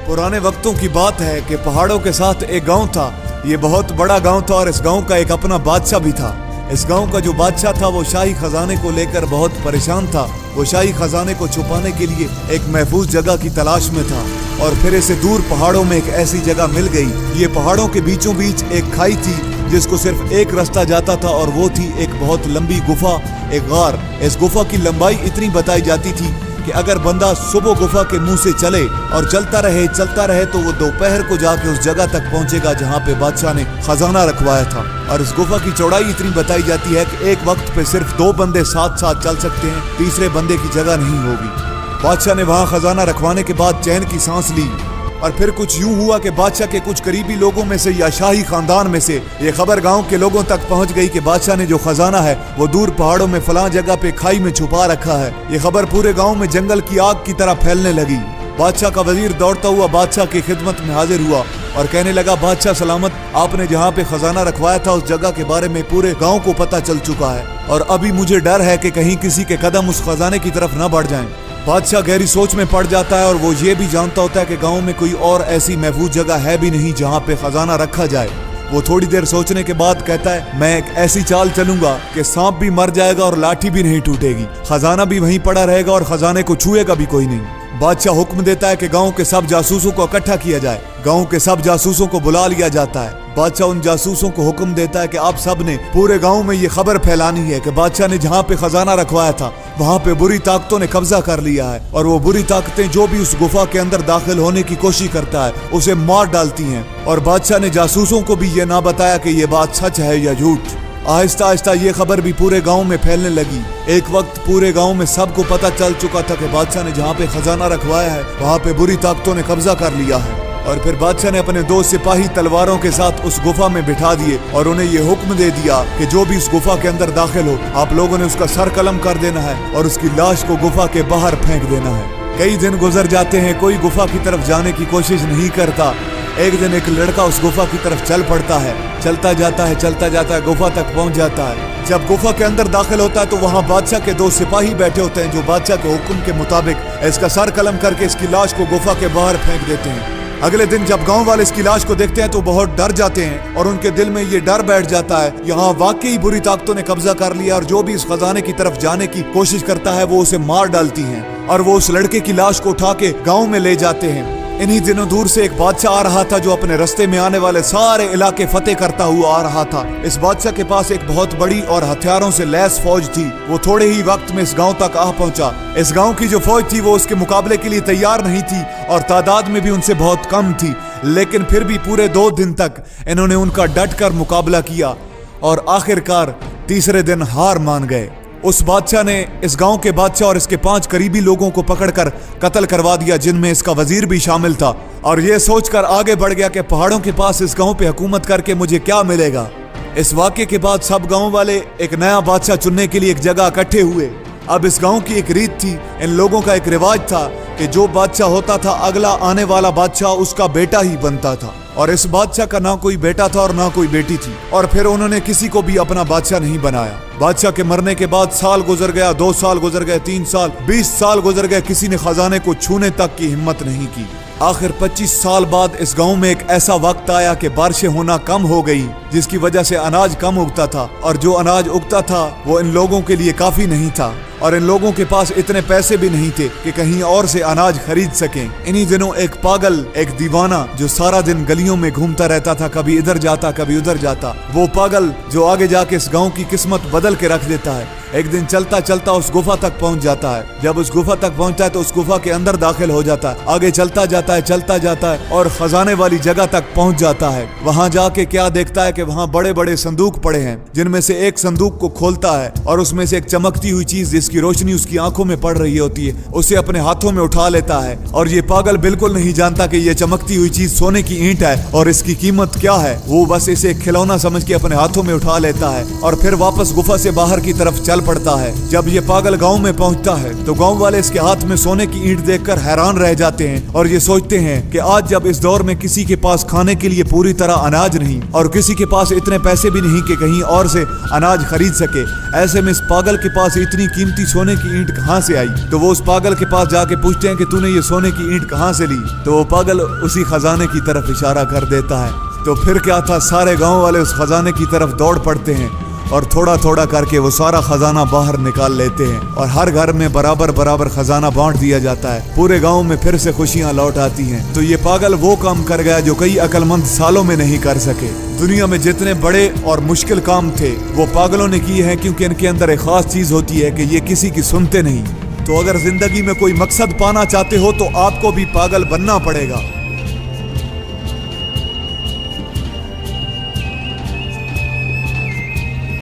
पुराने वक्तों की बात है कि पहाड़ों के साथ एक गांव था। ये बहुत बड़ा गांव था और इस गांव का एक अपना बादशाह भी था। इस गांव का जो बादशाह था वो शाही खजाने को लेकर बहुत परेशान था। वो शाही खजाने को छुपाने के लिए एक महफूज जगह की तलाश में था और फिर इसे दूर पहाड़ों में एक ऐसी जगह मिल गई। ये पहाड़ों के बीचों बीच एक खाई थी जिसको सिर्फ एक रास्ता जाता था और वो थी एक बहुत लंबी गुफा, एक गार। इस गुफा की लंबाई इतनी बताई जाती थी कि अगर बंदा सुबह गुफा के मुंह से चले और चलता रहे तो वो दोपहर को जाके उस जगह तक पहुंचेगा जहां पे बादशाह ने खजाना रखवाया था। और इस गुफा की चौड़ाई इतनी बताई जाती है कि एक वक्त पे सिर्फ 2 बंदे साथ साथ चल सकते हैं, तीसरे बंदे की जगह नहीं होगी। बादशाह ने वहां खजाना रखवाने के बाद चैन की सांस ली और फिर कुछ यूं हुआ कि बादशाह के कुछ करीबी लोगों में से या शाही खानदान में से ये खबर गांव के लोगों तक पहुंच गई कि बादशाह ने जो खजाना है वो दूर पहाड़ों में फलां जगह पे खाई में छुपा रखा है। ये खबर पूरे गांव में जंगल की आग की तरह फैलने लगी। बादशाह का वजीर दौड़ता हुआ बादशाह की खिदमत में हाजिर हुआ और कहने लगा, बादशाह सलामत, आपने जहाँ पे खजाना रखवाया था उस जगह के बारे में पूरे गाँव को पता चल चुका है और अभी मुझे डर है कि कहीं किसी के कदम उस खजाने की तरफ न बढ़ जाएं। बादशाह गहरी सोच में पड़ जाता है और वो ये भी जानता होता है कि गांव में कोई और ऐसी महफूज जगह है भी नहीं जहां पे खजाना रखा जाए। वो थोड़ी देर सोचने के बाद कहता है, मैं एक ऐसी चाल चलूंगा कि सांप भी मर जाएगा और लाठी भी नहीं टूटेगी, खजाना भी वहीं पड़ा रहेगा और खजाने को छुएगा भी कोई नहीं। बादशाह हुक्म देता है कि गांव के सब जासूसों को इकट्ठा किया जाए। गांव के सब जासूसों को बुला लिया जाता है। बादशाह उन जासूसों को हुक्म देता है कि आप सब ने पूरे गांव में ये खबर फैलानी है कि बादशाह ने जहाँ पे खजाना रखवाया था वहाँ पे बुरी ताकतों ने कब्जा कर लिया है और वो बुरी ताकतें जो भी उस गुफा के अंदर दाखिल होने की कोशिश करता है उसे मार डालती हैं। और बादशाह ने जासूसों को भी ये ना बताया कि ये बात सच है या झूठ। आहिस्ता आहिस्ता ये खबर भी पूरे गांव में फैलने लगी। एक वक्त पूरे गांव में सबको पता चल चुका था कि बादशाह ने जहाँ पे खजाना रखवाया है वहाँ पे बुरी ताकतों ने कब्जा कर लिया है। और फिर बादशाह ने अपने 2 सिपाही तलवारों के साथ उस गुफा में बिठा दिए और उन्हें ये हुक्म दे दिया कि जो भी उस गुफा के अंदर दाखिल हो आप लोगों ने उसका सर कलम कर देना है और उसकी लाश को गुफा के बाहर फेंक देना है। कई दिन गुजर जाते हैं, कोई गुफा की तरफ जाने की कोशिश नहीं करता। एक दिन एक लड़का उस गुफा की तरफ चल पड़ता है, चलता जाता है, गुफा तक पहुंच जाता है। जब गुफा के अंदर दाखिल होता है तो वहाँ बादशाह के 2 सिपाही बैठे होते हैं जो बादशाह के हुक्म के मुताबिक इसका सर कलम करके इसकी लाश को गुफा के बाहर फेंक देते हैं। अगले दिन जब गांव वाले इसकी लाश को देखते हैं तो बहुत डर जाते हैं और उनके दिल में ये डर बैठ जाता है, यहाँ वाकई बुरी ताकतों ने कब्जा कर लिया और जो भी इस खजाने की तरफ जाने की कोशिश करता है वो उसे मार डालती हैं और वो उस लड़के की लाश को उठा के गाँव में ले जाते हैं। इन्हीं दिनों दूर से एक बादशाह आ रहा था जो अपने रास्ते में आने वाले सारे इलाके फतेह करता हुआ आ रहा था। इस बादशाह के पास एक बहुत बड़ी और हथियारों से लैस फौज थी। वो थोड़े ही वक्त में इस गांव तक आ पहुंचा। इस गांव की जो फौज थी वो उसके मुकाबले के लिए तैयार नहीं थी और तादाद में भी उनसे बहुत कम थी, लेकिन फिर भी पूरे 2 दिन तक इन्होंने उनका डट कर मुकाबला किया और आखिरकार तीसरे दिन हार मान गए। उस बादशाह ने इस गांव के बादशाह और इसके 5 करीबी लोगों को पकड़कर कत्ल करवा दिया, जिनमें इसका वजीर भी शामिल था। और ये सोचकर आगे बढ़ गया कि पहाड़ों के पास इस गांव पे हुकूमत करके मुझे क्या मिलेगा। इस वाक़े के बाद सब गांव वाले एक नया बादशाह चुनने के लिए एक जगह इकट्ठे हुए। अब इस गांव की एक रीत थी, इन लोगों का एक रिवाज था कि जो बादशाह होता था अगला आने वाला बादशाह उसका बेटा ही बनता था। और इस बादशाह का ना कोई बेटा था और ना कोई बेटी थी और फिर उन्होंने किसी को भी अपना बादशाह नहीं बनाया। बादशाह के मरने के बाद साल गुजर गया, 2 साल गुजर गए, 3 साल, 20 साल गुजर गए, किसी ने खजाने को छूने तक की हिम्मत नहीं की। आखिर 25 साल बाद इस गांव में एक ऐसा वक्त आया कि बारिशें होना कम हो गई, जिसकी वजह से अनाज कम उगता था और जो अनाज उगता था वो इन लोगों के लिए काफी नहीं था और इन लोगों के पास इतने पैसे भी नहीं थे कि कहीं और से अनाज खरीद सकें। इन्हीं दिनों एक पागल, एक दीवाना जो सारा दिन गलियों में घूमता रहता था, कभी इधर जाता कभी उधर जाता, वो पागल जो आगे जाके इस गांव की किस्मत बदल के रख देता है, एक दिन चलता चलता उस गुफा तक पहुंच जाता है। जब उस गुफा तक पहुंचता है तो उस गुफा के अंदर दाखिल हो जाता है, आगे चलता जाता है और खजाने वाली जगह तक पहुंच जाता है। वहां जाके क्या देखता है कि वहां बड़े बड़े संदूक पड़े हैं, जिनमें से एक संदूक को खोलता है और उसमें से एक चमकती हुई चीज जिसकी रोशनी उसकी आंखों में पड़ रही होती है उसे अपने हाथों में उठा लेता है। और ये पागल बिल्कुल नहीं जानता कि ये चमकती हुई चीज सोने की ईंट है और इसकी कीमत क्या है। वो बस इसे खिलौना समझ के अपने हाथों में उठा लेता है और फिर वापस गुफा से बाहर की तरफ चल पड़ता है। जब ये पागल गांव में पहुंचता है तो गांव वाले इसके हाथ में सोने की ईंट देखकर हैरान रह जाते हैं और ये सोचते हैं कि आज जब इस दौर में किसी के पास खाने के लिए पूरी तरह अनाज नहीं और किसी के पास इतने पैसे भी नहीं कि कहीं और से अनाज खरीद सके, ऐसे में इस पागल के पास इतनी कीमती कीमती सोने की ईंट कहाँ से आई। तो वो उस पागल के पास जाके पूछते हैं कि तूने ये सोने की ईंट कहाँ से ली। तो वो पागल उसी खजाने की तरफ इशारा कर देता है। तो फिर क्या था, सारे गांव वाले उस खजाने की तरफ दौड़ पड़ते हैं और थोड़ा थोड़ा करके वो सारा खजाना बाहर निकाल लेते हैं और हर घर में बराबर बराबर खजाना बांट दिया जाता है। पूरे गांव में फिर से खुशियां लौट आती हैं। तो ये पागल वो काम कर गया जो कई अक्लमंद सालों में नहीं कर सके। दुनिया में जितने बड़े और मुश्किल काम थे वो पागलों ने किए हैं, क्योंकि इनके अंदर एक खास चीज होती है कि ये किसी की सुनते नहीं। तो अगर जिंदगी में कोई मकसद पाना चाहते हो तो आपको भी पागल बनना पड़ेगा।